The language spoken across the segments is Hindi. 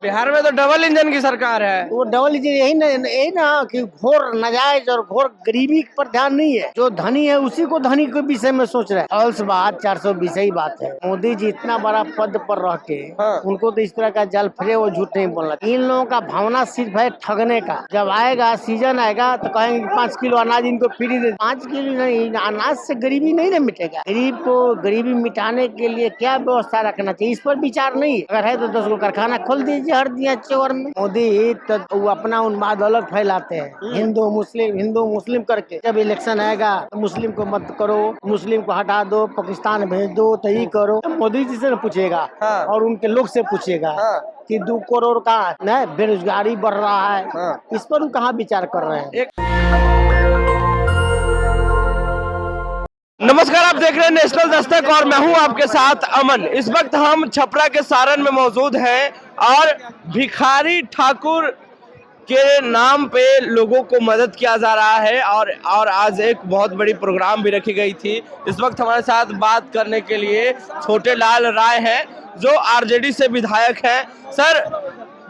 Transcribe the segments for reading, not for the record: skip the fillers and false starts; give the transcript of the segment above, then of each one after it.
बिहार में तो डबल इंजन की सरकार है। वो डबल इंजन यही ना कि घोर नाजायज और घोर गरीबी पर ध्यान नहीं है। जो धनी है उसी को धनी के विषय में सोच रहा है। फॉल्स बात 420 ही बात है। मोदी जी इतना बड़ा पद पर रह के उनको तो इस तरह का जल फरे वो झूठ नहीं बोलना। इन लोगों का भावना सिर्फ है ठगने का। जब आएगा सीजन आएगा तो कहेंगे 5 किलो अनाज इनको फ्री दे। 5 किलो नहीं, अनाज से गरीबी नहीं ना मिटेगा। गरीब को गरीबी मिटाने के लिए क्या व्यवस्था रखना चाहिए, इस पर विचार नहीं है। अगर है तो 10 को कारखाना खोल दीजिए हर दिया चौर में। मोदी तो वो अपना उन्माद अलग फैलाते हैं, हिंदू मुस्लिम करके। जब इलेक्शन आएगा तो मुस्लिम को मत करो, मुस्लिम को हटा दो, पाकिस्तान भेज दो, तो ये करो। तो मोदी जी से पूछेगा और उनके लोग से पूछेगा कि 2 करोड़ का न बेरोजगारी बढ़ रहा है, इस पर वो कहाँ विचार कर रहे हैं। नमस्कार, आप देख रहे हैं नेशनल दस्तक और मैं हूं आपके साथ अमन। इस वक्त हम छपरा के सारण में मौजूद हैं और भिखारी ठाकुर के नाम पे लोगों को मदद किया जा रहा है और आज एक बहुत बड़ी प्रोग्राम भी रखी गई थी। इस वक्त हमारे साथ बात करने के लिए छोटे लाल राय हैं जो आरजेडी से विधायक हैं। सर,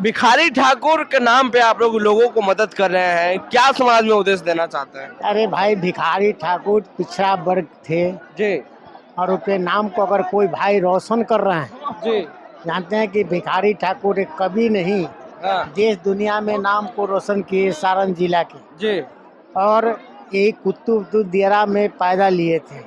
भिखारी ठाकुर के नाम पे आप लोग लोगों को मदद कर रहे हैं, क्या समाज में उद्देश्य देना चाहते हैं? अरे भाई, भिखारी ठाकुर पिछड़ा वर्ग थे जी, और उनके नाम को अगर कोई भाई रोशन कर रहे हैं जी, जानते हैं कि भिखारी ठाकुर एक कवि नहीं, देश दुनिया में नाम को रोशन किए सारण जिला के। जी, और एक कुतुब दियारा में पैदा लिए थे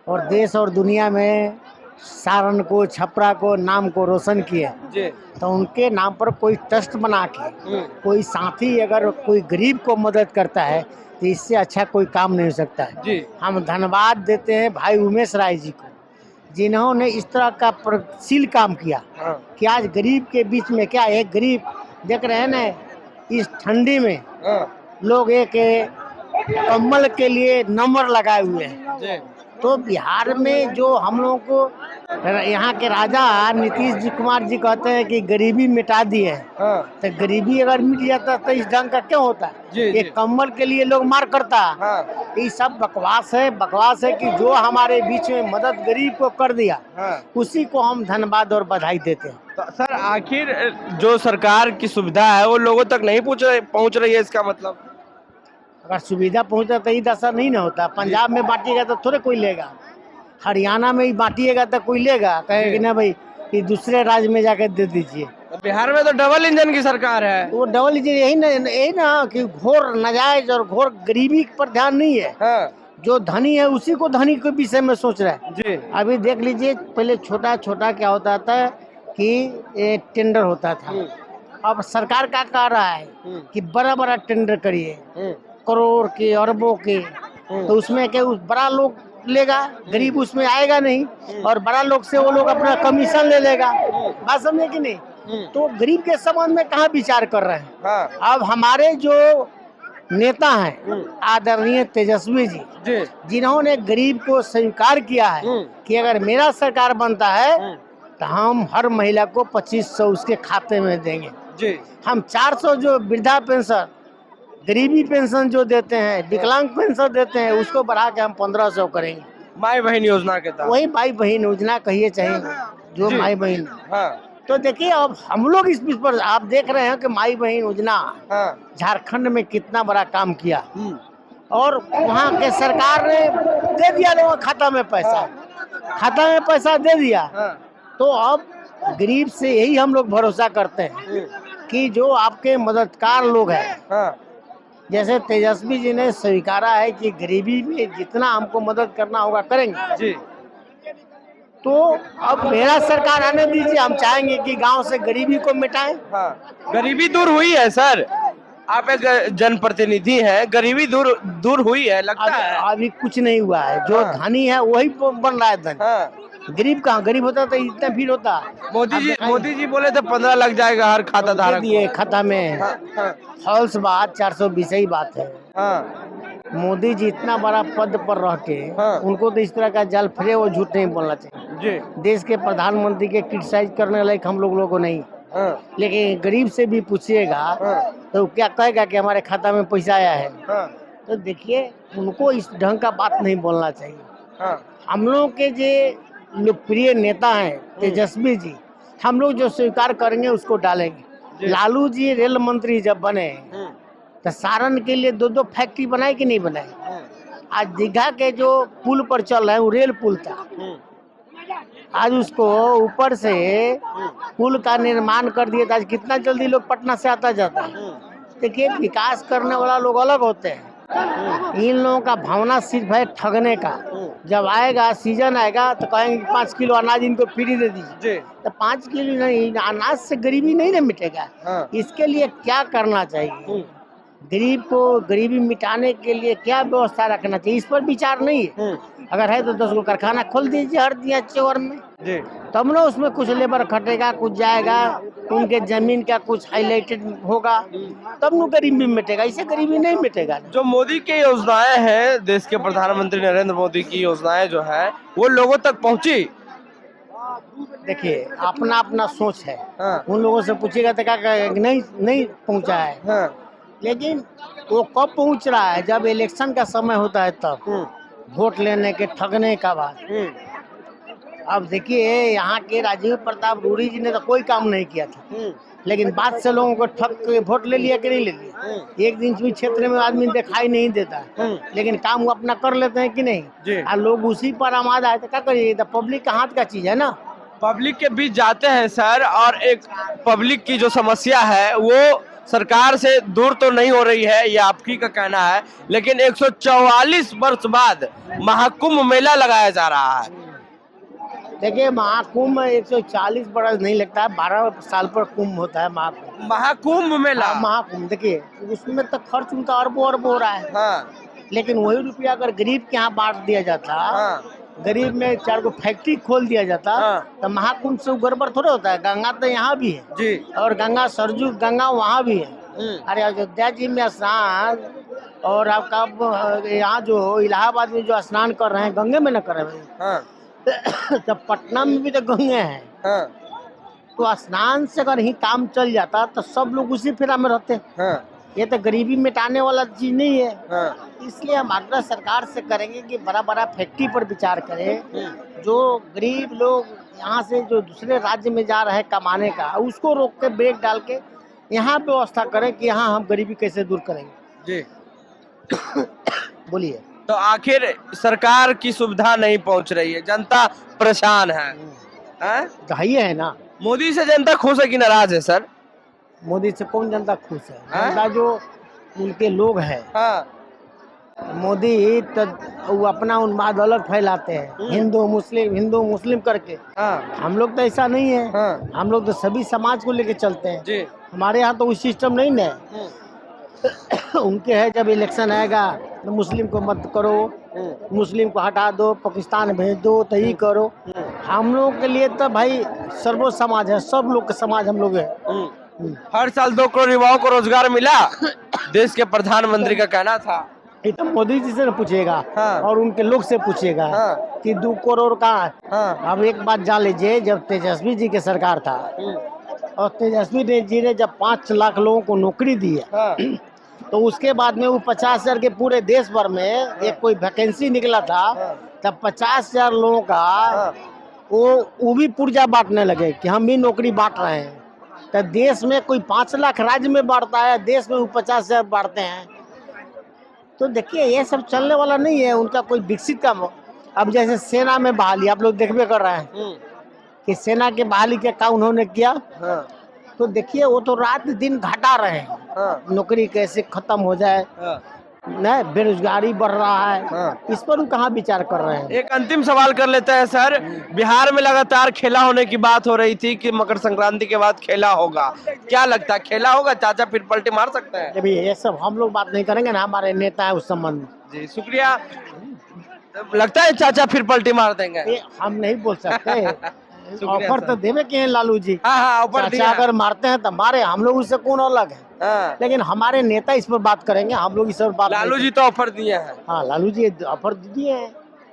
और देश और दुनिया में सारण को, छपरा को, नाम को रोशन किए। जी, तो उनके नाम पर कोई ट्रस्ट बना के कोई साथी अगर कोई गरीब को मदद करता है तो इससे अच्छा कोई काम नहीं हो सकता है। जी। हम धन्यवाद देते हैं भाई उमेश राय जी को, जिन्होंने इस तरह का प्रगतिशील काम किया कि आज गरीब के बीच में क्या एक गरीब देख रहे हैं ना, इस ठंडी में लोग एक कम्बल के लिए नंबर लगाए हुए हैं। तो बिहार में जो हम लोगों को यहाँ के राजा नीतीश जी कुमार जी कहते हैं कि गरीबी मिटा दी है, तो गरीबी अगर मिट जाता तो इस ढंग का क्यों होता है? एक कम्बल के लिए लोग मार करता। ये सब बकवास है कि जो हमारे बीच में मदद गरीब को कर दिया उसी को हम धन्यवाद और बधाई देते हैं। तो सर, आखिर जो सरकार की सुविधा है वो लोगों तक नहीं पहुँच रही है, इसका मतलब? अगर सुविधा पहुंचता तो ये दशा नहीं ना होता। पंजाब में बांटिएगा तो थोड़े कोई लेगा, हरियाणा में ही बांटिएगा तो कोई लेगा, कहेगा ना भाई कि दूसरे राज्य में जाकर दे दीजिए। बिहार में तो डबल इंजन की सरकार है। वो डबल इंजन यही ना कि घोर नाजायज और घोर गरीबी पर ध्यान नहीं है। जो धनी है उसी को धनी के विषय में सोच रहा है। जी। अभी देख लीजिए, पहले छोटा छोटा क्या होता था कि टेंडर होता था, अब सरकार क्या कह रहा है कि बड़ा बड़ा टेंडर करिए, करोड़ के, अरबों के। तो उसमें क्या उस बड़ा लोग लेगा, गरीब उसमें आएगा नहीं, और बड़ा लोग से वो लोग अपना कमीशन ले लेगा। बात समझे कि नहीं? तो गरीब के संबंध में कहाँ विचार कर रहे हैं? अब हमारे जो नेता हैं आदरणीय तेजस्वी जी, जिन्होंने गरीब को स्वीकार किया है कि अगर मेरा सरकार बनता है तो हम हर महिला को 2500 उसके खाते में देंगे। हम 400 जो वृद्धा पेंशन, गरीबी पेंशन जो देते हैं, विकलांग पेंशन देते हैं, उसको बढ़ा के हम 1500 करेंगे। माई बहन योजना के तहत, वही माई बहन योजना कहिए चाहे जो माई बहन। तो देखिए, अब हम लोग इस बीच पर आप देख रहे हैं कि माई बहन योजना झारखंड में कितना बड़ा काम किया और वहाँ के सरकार ने दे दिया लोगों के खाता में पैसा दे दिया। तो अब गरीब से यही हम लोग भरोसा करते हैं कि जो आपके मददगार लोग हैं, जैसे तेजस्वी जी ने स्वीकारा है कि गरीबी में जितना हमको मदद करना होगा करेंगे जी। तो अब मेरा सरकार आने दीजिए, हम चाहेंगे कि गांव से गरीबी को मिटाएं। गरीबी दूर हुई है सर, आप एक जनप्रतिनिधि हैं, गरीबी दूर हुई है लगता है? अभी कुछ नहीं हुआ है। जो धनी है वही बन रहा है धनी। गरीब कहाँ? गरीब होता तो इतना भीड़ होता। मोदी जी बोले थे 15 लग जाएगा हर खाता धारक दिए खाता में। फॉल्स बात 420 ही बात है। मोदी जी इतना बड़ा पद पर रह के उनको तो इस तरह का जल फरे वो झूठ नहीं बोलना चाहिए। देश के प्रधानमंत्री के क्रिटिसाइज करने लायक हम लोगों को नहीं, लेकिन गरीब से भी पूछिएगा तो क्या कहेगा कि हमारे खाता में पैसा आया है। तो देखिए, उनको इस ढंग का बात नहीं बोलना चाहिए। हम लोग के जो लोकप्रिय नेता हैं तेजस्वी जी, हम लोग जो स्वीकार करेंगे उसको डालेंगे। लालू जी रेल मंत्री जब बने तो सारण के लिए 2-2 फैक्ट्री बनाए कि नहीं बनाए। आज दीघा के जो पुल पर चल रहे हैं वो रेल पुल था, आज उसको ऊपर से पुल का निर्माण कर दिया था। आज कितना जल्दी लोग पटना से आता जाता है। देखिए विकास करने वाला लोग अलग होते हैं, इन लोगों का भावना सिर्फ है ठगने का। जब आएगा सीजन आएगा तो कहेंगे 5 किलो अनाज इनको फ्री दे दीजिए, तो 5 किलो नहीं, अनाज से गरीबी नहीं ना मिटेगा। इसके लिए क्या करना चाहिए, गरीब को गरीबी मिटाने के लिए क्या व्यवस्था रखना चाहिए, इस पर विचार नहीं है। अगर है तो 10 गो कारखाना खोल दीजिए हर दिया चौर में, तब ना उसमें कुछ लेबर खटेगा, कुछ जाएगा, उनके जमीन का कुछ हाईलाइटेड होगा, तब न गरीबी मिटेगा। इसे गरीबी नहीं मिटेगा। जो मोदी की योजनाएं हैं, देश के प्रधानमंत्री नरेंद्र मोदी की योजनाएं जो है वो लोगों तक पहुंची। देखिए अपना अपना सोच है। उन लोगों से पूछेगा तो क्या नहीं पहुंचा है। लेकिन वो कब पहुंच रहा है, जब इलेक्शन का समय होता है तब, वोट लेने के ठगने का बाद। अब देखिए यहाँ के राजीव प्रताप रूडी जी ने तो कोई काम नहीं किया था, लेकिन बाद से लोगों को ठग के वोट ले लिया कि नहीं ले लिया। 1 दिन भी क्षेत्र में आदमी दिखाई नहीं देता, लेकिन काम वो अपना कर लेते हैं कि नहीं। और लोग उसी पर आमादा है, तो क्या करिए, तो पब्लिक का हाथ का चीज है ना। पब्लिक के बीच जाते हैं सर, और एक पब्लिक की जो समस्या है वो सरकार से दूर तो नहीं हो रही है, ये आपकी का कहना है, लेकिन 144 वर्ष बाद महाकुंभ मेला लगाया जा रहा है। देखिए महाकुंभ 140 वर्ष नहीं लगता है, 12 साल पर कुंभ होता है महाकुंभ मेला। महाकुंभ देखिए उसमें तो खर्च उनका अरबों हो रहा है। लेकिन वही रुपया अगर गरीब के यहाँ बांट दिया जाता, गरीब में 4 गो फैक्ट्री खोल दिया जाता, तो महाकुंभ से गड़बड़ थोड़ा होता है। गंगा तो यहाँ भी है जी, और गंगा सरजू गंगा वहाँ भी है। अरे अयोध्या जी में स्नान, और आपका यहाँ जो इलाहाबाद में जो स्नान कर रहे हैं गंगे में न कर रहे हैं, तो पटना में भी तो गंगे हैं। तो स्नान से अगर ही काम चल जाता तो सब लोग उसी फेरा में रहते। ये तो गरीबी मिटाने वाला चीज नहीं है। इसलिए हम आग्रह सरकार से करेंगे कि बड़ा बड़ा फैक्ट्री पर विचार करें। जो गरीब लोग यहाँ से जो दूसरे राज्य में जा रहे हैं कमाने का, उसको रोक के ब्रेक डाल के यहाँ व्यवस्था करें कि यहाँ हम गरीबी कैसे दूर करेंगे जी। बोलिए। तो आखिर सरकार की सुविधा नहीं पहुंच रही है, जनता परेशान है। है ना। मोदी से जनता खुश है कि नाराज है सर? मोदी से कौन जनता खुश है? जनता जो उनके लोग हैं। मोदी तो वो अपना उन्माद अलग फैलाते हैं, हिंदू मुस्लिम करके। हम लोग तो ऐसा नहीं है। हम लोग तो सभी समाज को लेके चलते हैं जी। हमारे यहाँ तो वो सिस्टम नहीं है। उनके है जब इलेक्शन आएगा तो मुस्लिम को मत करो, मुस्लिम को हटा दो, पाकिस्तान भेज दो, तो ही करो। हम लोग के लिए तो भाई सर्वो समाज है, सब लोग का समाज हम लोग है। हर साल 2 करोड़ युवाओं को रोजगार मिला, देश के प्रधानमंत्री का कहना था। ये तो मोदी जी से पूछेगा और उनके लोग से पूछेगा कि 2 करोड़ का। अब एक बात जान लीजिए, जब तेजस्वी जी की सरकार था और तेजस्वी जी ने जब 5 लाख लोगों को नौकरी दी है, तो उसके बाद में वो 50,000 के पूरे देश भर में एक कोई वैकेंसी निकला था, तब 50,000 लोगों का वो भी पुर्जा बांटने लगे कि हम भी नौकरी बांट रहे हैं। तो देश में कोई 5 लाख राज्य में बांटता है, देश में वो 50,000 बांटते हैं। तो देखिए ये सब चलने वाला नहीं है, उनका कोई विकसित काम। अब जैसे सेना में बहाली आप लोग देखबे कर रहे हैं कि सेना के बहाली के काम उन्होंने किया। तो देखिए वो तो रात दिन घटा रहे हैं, नौकरी कैसे खत्म हो जाए, न बेरोजगारी बढ़ रहा है, इस पर कहाँ विचार कर रहे हैं। एक अंतिम सवाल कर लेते हैं सर, बिहार में लगातार खेला होने की बात हो रही थी कि मकर संक्रांति के बाद खेला होगा, क्या लगता है खेला होगा? चाचा फिर पलटी मार सकते हैं? अभी ये सब हम लोग बात नहीं करेंगे ना, हमारे नेता है उस संबंध में। जी शुक्रिया। लगता है चाचा फिर पलटी मार देंगे? हम नहीं बोल सकते। ऑफर तो देवे के हैं लालू जी। ऑफर चाचा अगर मारते हैं तो मारे, हम लोग उससे कौन अलग है। लेकिन हमारे नेता इस पर बात करेंगे, हम लोग इस पर बात। लालू जी तो ऑफर दिए हैं। हाँ लालू जी ऑफर दिए हैं।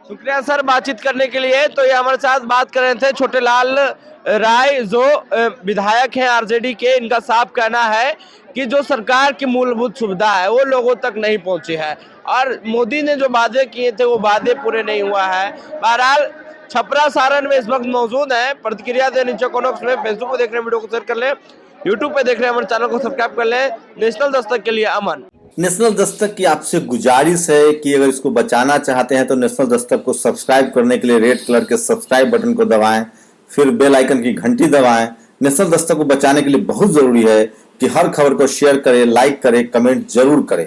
शुक्रिया सर बातचीत करने के लिए। तो ये हमारे साथ बात कर रहे थे छोटे लाल राय, जो विधायक हैं आरजेडी के। इनका साफ कहना है कि जो सरकार की मूलभूत सुविधा है वो लोगों तक नहीं पहुंची है, और मोदी ने जो वादे किए थे वो वादे पूरे नहीं हुआ है। बहरहाल छपरा सारण में इस वक्त मौजूद हैं। प्रतिक्रिया दें नीचे कमेंट्स में। फेसबुक पे देख रहे हैं वीडियो को शेयर कर लें, यूट्यूब पे देख रहे हैं हमारे चैनल को सब्सक्राइब कर लें। नेशनल दस्तक के लिए अमन। नेशनल दस्तक की आपसे गुजारिश है कि अगर इसको बचाना चाहते हैं तो नेशनल दस्तक को सब्सक्राइब करने के लिए रेड कलर के सब्सक्राइब बटन को दबाएं, फिर बेल आइकन की घंटी दबाएं। नेशनल दस्तक को बचाने के लिए बहुत जरूरी है कि हर खबर को शेयर करें, लाइक करें, कमेंट जरूर करें।